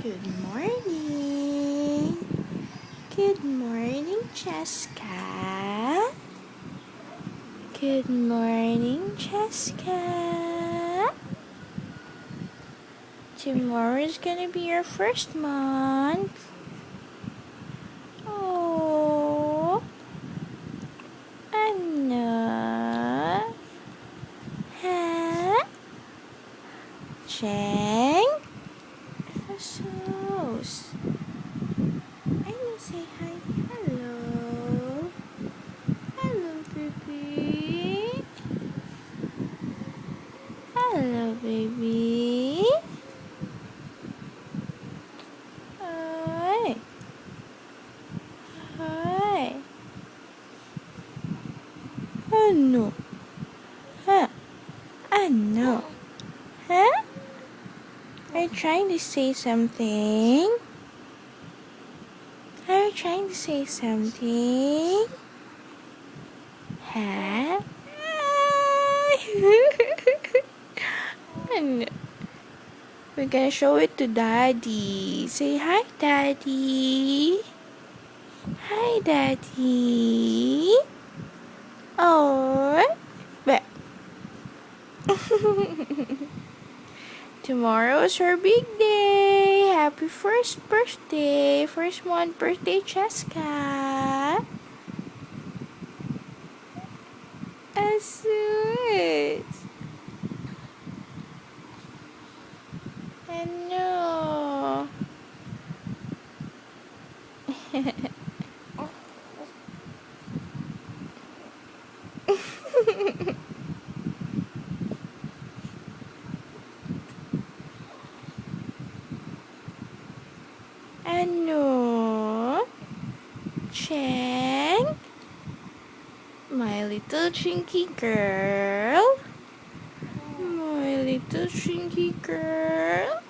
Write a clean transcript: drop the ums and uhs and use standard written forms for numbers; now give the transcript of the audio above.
Good morning. Good morning, Jessica. Good morning, Jessica. Tomorrow is gonna be your first month. Oh, ano? Huh? Cheng? Jesus. I need to say hi. Hello. Hello, baby. Hello, baby. Hi. Hi. Ano? Huh? Ano? Huh? Are you trying to say something? Are you trying to say something? Huh? Ano? We're gonna show it to Daddy. Say hi, Daddy. Hi, Daddy. Oh, but tomorrow's her big day. Happy first birthday. First month birthday, Cheska. Asus. Ano? Ano? Cheng? My little chinky girl? My little chinky girl?